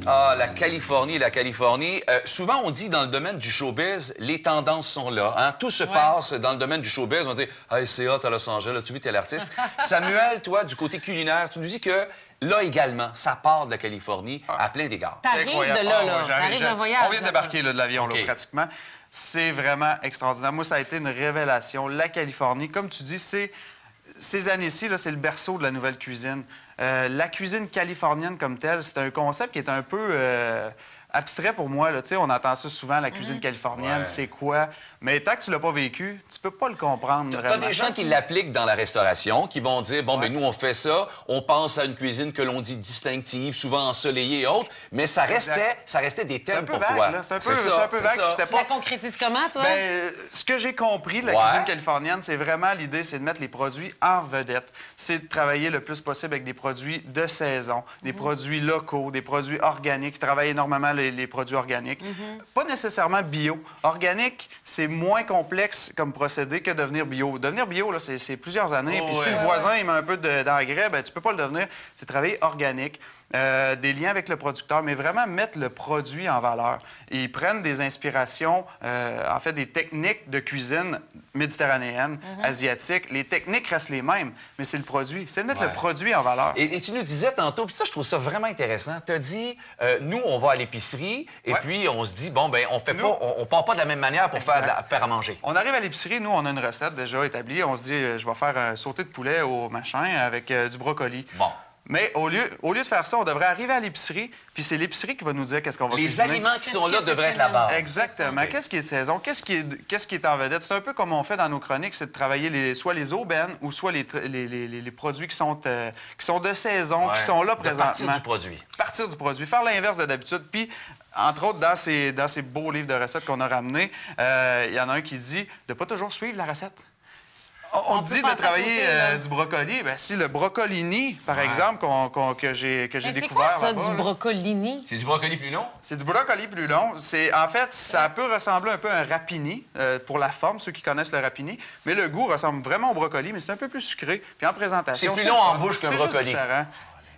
Ah, la Californie, la Californie. Souvent, on dit dans le domaine du showbiz, les tendances sont là. Hein? Tout se passe dans le domaine du showbiz. On dit « Hey, c'est hot à Los Angeles, là, tu vis tel artiste. » Samuel, toi, du côté culinaire, tu nous dis que là également, ça part de la Californie à plein d'égards. T'arrives de là, là. T'arrives d'un voyage. On vient de débarquer là, de l'avion, là, pratiquement. C'est vraiment extraordinaire. Moi, ça a été une révélation. La Californie, comme tu dis, ces années-ci, c'est le berceau de la nouvelle cuisine. La cuisine californienne comme telle, c'est un concept qui est un peu abstrait pour moi. Là. On entend ça souvent, la cuisine californienne, c'est quoi? Mais tant que tu l'as pas vécu, tu peux pas le comprendre vraiment. T'as des gens qui l'appliquent dans la restauration, qui vont dire, bon, ben nous, on fait ça, on pense à une cuisine que l'on dit distinctive, souvent ensoleillée et autres, mais ça restait des thèmes pour toi. C'est un peu vague. Tu la concrétises comment, toi? Ben, ce que j'ai compris de la cuisine californienne, c'est vraiment l'idée, c'est de mettre les produits en vedette. C'est de travailler le plus possible avec des produits de saison, des produits locaux, des produits organiques. Travailler énormément les produits organiques. Pas nécessairement bio. Organique, c'est moins complexe comme procédé que devenir bio. Devenir bio, là, c'est plusieurs années. Puis si le voisin il met un peu d'engrais, ben, tu peux pas le devenir. C'est travailler organique. Des liens avec le producteur, mais vraiment mettre le produit en valeur. Ils prennent des inspirations, en fait, des techniques de cuisine méditerranéenne, asiatique. Les techniques restent les mêmes, mais c'est le produit. C'est de mettre le produit en valeur. Et tu nous disais tantôt, puis ça, je trouve ça vraiment intéressant. Tu as dit, nous, on va à l'épicerie, et puis on se dit, bon, ben on part pas de la même manière pour faire à manger. On arrive à l'épicerie, nous, on a une recette déjà établie. On se dit, je vais faire un sauté de poulet au machin avec du brocoli. Bon. Mais au lieu de faire ça, on devrait arriver à l'épicerie, puis c'est l'épicerie qui va nous dire qu'est-ce qu'on va cuisiner. Les aliments qui sont là devraient être la base. Exactement. Qu'est-ce qui est saison? Qu'est-ce qui est en vedette? C'est un peu comme on fait dans nos chroniques, c'est de travailler soit les aubaines ou soit les produits qui sont de saison, qui sont là présentement. Partir du produit. Partir du produit. Faire l'inverse de d'habitude. Puis, entre autres, dans ces beaux livres de recettes qu'on a ramenés, il y en a un qui dit de ne pas toujours suivre la recette. On dit de travailler du brocoli. Bien, si le brocolini, par exemple, que j'ai découvert. C'est quoi ça, du brocolini? C'est du brocoli plus long? C'est du brocoli plus long. En fait, ça peut ressembler un peu à un rapini pour la forme, ceux qui connaissent le rapini. Mais le goût ressemble vraiment au brocoli, mais c'est un peu plus sucré. Puis en présentation, c'est plus long en bouche qu'un brocoli. C'est différent.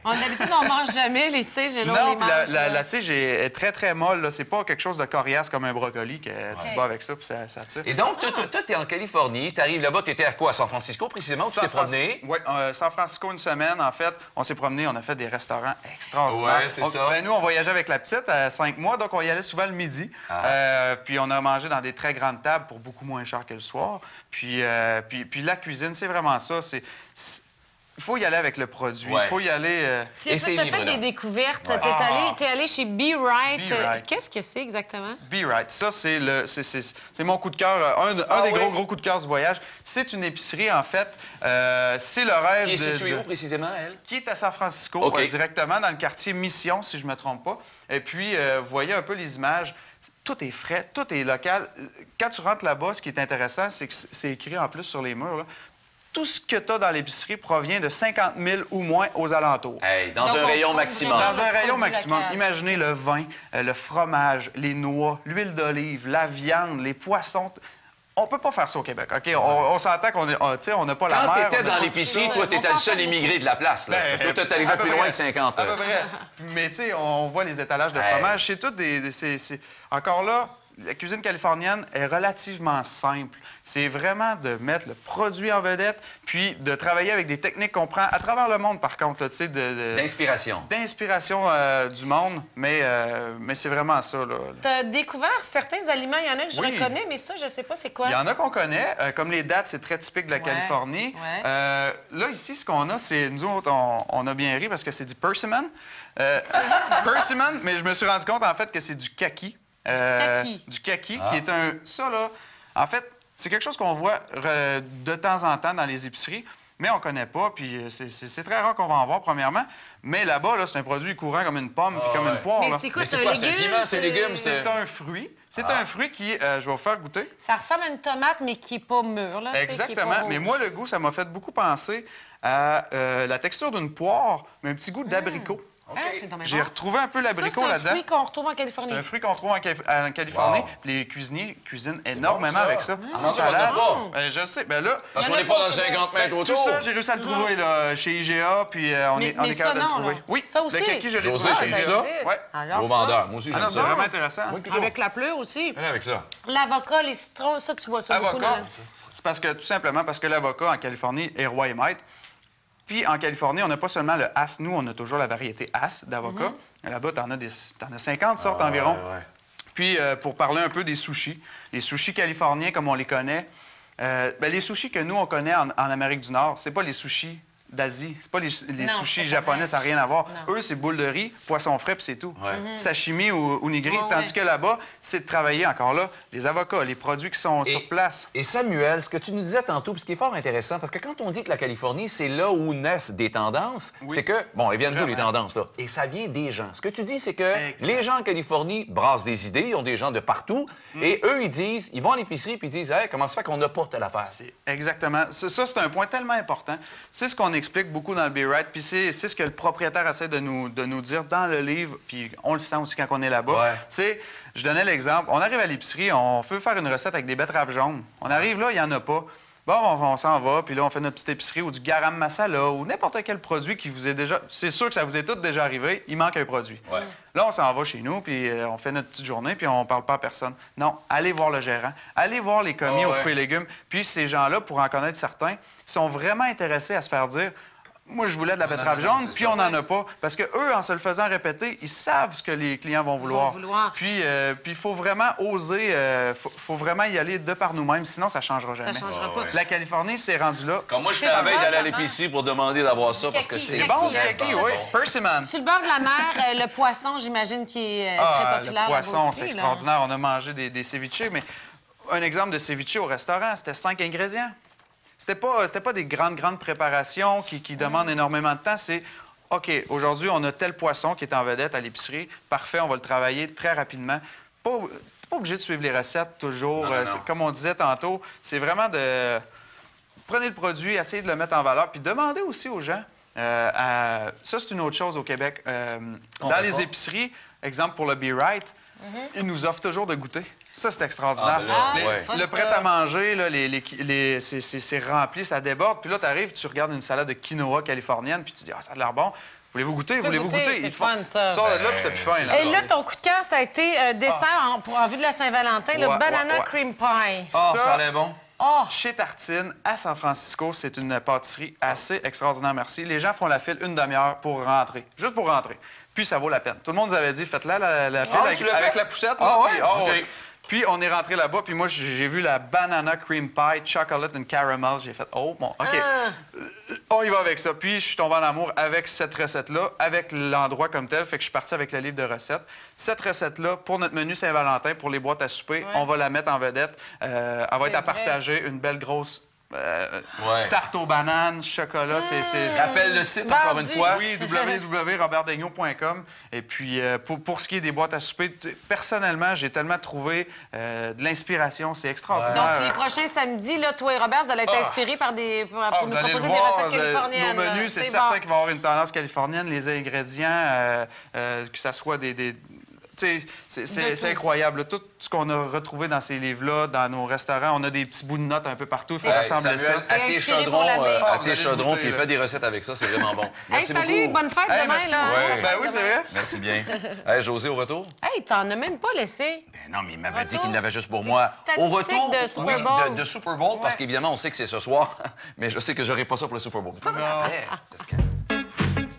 D'habitude, on mange jamais les tiges et là, on non, les mange. La tige est très, très molle. C'est pas quelque chose de coriace comme un brocoli que tu te bats avec ça puis ça tire. Et donc, toi, t'es en Californie, t'arrives là-bas, t'étais à quoi? À San Francisco, précisément, où tu t'es promené? Oui, San Francisco, une semaine, en fait. On s'est promené, on a fait des restaurants extraordinaires. Oui, c'est ça. Ben, nous, on voyageait avec la petite à 5 mois, donc on y allait souvent le midi. Puis on a mangé dans des très grandes tables pour beaucoup moins cher que le soir. Puis la cuisine, c'est vraiment ça. Il faut y aller avec le produit. Il faut y aller... Tu as fait des découvertes. T'es allé chez Be Right. Qu'est-ce que c'est exactement? Be Right. Ça, c'est mon coup de cœur, un des gros coups de cœur du voyage. C'est une épicerie, en fait. C'est le rêve Qui est située où, précisément, elle? Qui est à San Francisco, directement dans le quartier Mission, si je ne me trompe pas. Et puis, vous voyez un peu les images. Tout est frais, tout est local. Quand tu rentres là-bas, ce qui est intéressant, c'est que c'est écrit en plus sur les murs, là. Tout ce que tu as dans l'épicerie provient de 50 000 ou moins aux alentours. Hey, dans un rayon maximum. Dans un rayon maximum. Imaginez le vin, le fromage, les noix, l'huile d'olive, la viande, les poissons. On peut pas faire ça au Québec, OK? On s'entend qu'on n'a pas la mer. Quand tu étais dans l'épicerie, toi, tu étais le seul immigré de la place. Là. Toi, tu es arrivé plus loin que 50. À peu près. Mais tu sais, on voit les étalages de fromage. C'est tout Encore là, la cuisine californienne est relativement simple. C'est vraiment de mettre le produit en vedette, puis de travailler avec des techniques qu'on prend à travers le monde, par contre, tu sais, d'inspiration. D'inspiration du monde, mais c'est vraiment ça, là. Tu as découvert certains aliments. Il y en a que je reconnais, mais ça, je sais pas c'est quoi. Il y en a qu'on connaît. Comme les dattes, c'est très typique de la Californie. Là, ici, ce qu'on a, c'est... Nous autres, on a bien ri parce que c'est du persimmon. Persimmon, mais je me suis rendu compte, en fait, que c'est du kaki. Du kaki, qui est ça, là, en fait, c'est quelque chose qu'on voit de temps en temps dans les épiceries, mais on connaît pas, puis c'est très rare qu'on va en voir, premièrement. Mais là-bas, là, c'est un produit courant comme une pomme puis comme une poire. Mais c'est quoi, c'est un légume? C'est un fruit. C'est un fruit qui, je vais vous faire goûter. Ça ressemble à une tomate, mais qui n'est pas mûre, là. Exactement. Mais moi, le goût, ça m'a fait beaucoup penser à la texture d'une poire, mais un petit goût d'abricot. Ah, c'est dommage J'ai retrouvé un peu l'abricot là-dedans. C'est un fruit qu'on retrouve en Californie. C'est un fruit qu'on trouve en Californie. Wow. Les cuisiniers cuisinent énormément avec ça. En salade. Je sais. Ben là, Parce qu'on n'est pas dans 50 mètres tout autour. ça, j'ai réussi à le trouver là, chez IGA, puis on est capable de le trouver. Oui, ça aussi. le kaki, je l'ai José, trouvé chez chez IGA? Ouais. Gros vendeur. Moi aussi, Ah j'aime non, c'est ça. vraiment intéressant. Oui, plutôt. Avec la pleure aussi. Allez avec ça. L'avocat, les citrons, ça, tu vois ça beaucoup. Avocat, Là. c'est parce que, tout simplement, parce que l'avocat en Californie est roi et maître. Puis en Californie, on n'a pas seulement le As. Nous, on a toujours la variété As d'avocat. Là-bas, t'en as 50 sortes environ. Ouais. Puis pour parler un peu des sushis, les sushis californiens comme on les connaît, les sushis que nous, on connaît en Amérique du Nord, c'est pas les sushis d'Asie. C'est pas les Non, sushis c'est japonais, pas ça n'a rien à voir. Non. Eux, c'est boule de riz, poisson frais, puis c'est tout. Ouais. Sashimi ou nigiri. Ouais, Tandis ouais. que là-bas, c'est de travailler encore là les avocats, les produits qui sont sur place. Et Samuel, ce que tu nous disais tantôt, puis ce qui est fort intéressant, parce que quand on dit que la Californie, c'est là où naissent des tendances, c'est que, bon, elles viennent d'où les Vraiment. tendances, là? Et ça vient des gens. Ce que tu dis, c'est que Exact. les gens en Californie brassent des idées, ils ont des gens de partout, et eux, ils vont à l'épicerie, puis ils disent, hey, comment ça fait qu'on n'a pas telle affaire? C'est exactement. Ça, c'est un point tellement important. C'est ce qu'on explique beaucoup dans le Be Right, puis c'est ce que le propriétaire essaie de nous dire dans le livre, puis on le sent aussi quand on est là-bas. Ouais. C'est, je donnais l'exemple, on arrive à l'épicerie, on veut faire une recette avec des betteraves jaunes. On arrive là, il n'y en a pas. Bon, on s'en va, puis là, on fait notre petite épicerie ou du garam masala ou n'importe quel produit qui vous est déjà... C'est sûr que ça vous est tout déjà arrivé, il manque un produit. Ouais. Là, on s'en va chez nous, puis on fait notre petite journée, puis on parle pas à personne. Non, allez voir le gérant, allez voir les commis Ah aux ouais. fruits et légumes. Puis ces gens-là, pour en connaître certains, sont vraiment intéressés à se faire dire... Moi, je voulais de la betterave non, jaune, c'est puis ça, on n'en a pas. Parce que eux, en se le faisant répéter, ils savent ce que les clients vont vouloir. Puis il faut vraiment oser, faut vraiment y aller de par nous-mêmes, sinon ça ne changera jamais. Ça changera pas. La Californie, c'est rendu là. Comme moi, je C'est fais la ça, veille d'aller à vraiment. l'épicerie pour demander d'avoir ça, parce que Kaki. c'est C'est bon, du Kaki, kaki, bon. oui. Persimmon. Sur le bord de la mer, le poisson, j'imagine, qui est très Ah, populaire. le poisson, là-bas c'est aussi, là. extraordinaire. On a mangé des ceviches, mais un exemple de ceviche au restaurant, c'était 5 ingrédients. C'était pas des grandes préparations qui demandent énormément de temps. C'est, OK, aujourd'hui, on a tel poisson qui est en vedette à l'épicerie. Parfait, on va le travailler très rapidement. Pas obligé de suivre les recettes toujours. Non. Comme on disait tantôt, c'est vraiment de... Prenez le produit, essayez de le mettre en valeur, puis demandez aussi aux gens. Ça, c'est une autre chose au Québec. Dans les épiceries, exemple pour le Be Right, ils nous offrent toujours de goûter. Ça, c'est extraordinaire. Ah, ben là, Les- ouais. Le prêt-à-manger, là, c'est rempli, ça déborde. Puis là, tu arrives, tu regardes une salade de quinoa californienne, puis tu dis, ah, ça a l'air bon. Voulez-vous goûter? Voulez-vous goûter, goûter? c'est Ils te font- fun, ça. Tu sors de là, puis t'as plus faim. là. Et là, ton coup de cœur, ça a été dessert en vue de la Saint-Valentin, le Ouais, banana ouais. cream pie. Ah, Ça- ça a l'air bon. Oh! Chez Tartine, à San Francisco, c'est une pâtisserie assez extraordinaire, merci. Les gens font la file une demi-heure pour rentrer, juste pour rentrer. Puis ça vaut la peine. Tout le monde nous avait dit, faites-la la file Ah, avec, tu l'as avec fait? la poussette. Ah là, ouais? puis, oh, OK. ouais. Puis on est rentré là-bas, puis moi, j'ai vu la banana cream pie, chocolate and caramel. J'ai fait, oh, bon, OK. Ah. On y va avec ça. Puis je suis tombé en amour avec cette recette-là, avec l'endroit comme tel. Fait que je suis parti avec le livre de recettes. Cette recette-là, pour notre menu Saint-Valentin, pour les boîtes à souper, on va la mettre en vedette. Elle va être à vrai. partager, une belle grosse Ouais. tarte aux bananes, chocolat. Rappelle le site encore une Vendu. fois. Oui, www.robertdaigneault.com. Et puis, pour ce qui est des boîtes à souper, personnellement, j'ai tellement trouvé de l'inspiration. C'est extraordinaire. Donc, les prochains samedis, là, toi et Robert, vous allez être inspirés par pour nous Vous allez proposer le des voir, recettes californiennes. nos là. menus, c'est bon. certain qu'il va y avoir une tendance californienne. Les ingrédients, que ça soit des tu sais, c'est incroyable. là. Tout ce qu'on a retrouvé dans ces livres-là, dans nos restaurants, on a des petits bouts de notes un peu partout. Il faut rassembler ça. Samuel, à T'es tes inspiré chaudrons, pour l'année. à Ah, vous tes allez chaudrons, goûter, puis là. fais des recettes avec ça, c'est vraiment bon. Hey, Merci salut, beaucoup. bonne fête Hey, demain, merci là. beaucoup. Ouais. Ben oui, c'est vrai. Merci bien. Hey, José, au retour? Hey, t'en as même pas laissé. Ben non, mais il m'avait dit Retour. qu'il l'avait juste pour Des moi. petites Au statistiques retour, de Super oui, Bowl. de Super Bowl, parce Ouais. qu'évidemment, on sait que c'est ce soir, mais je sais que j'aurai pas ça pour le Super Bowl. Après, peut-être que-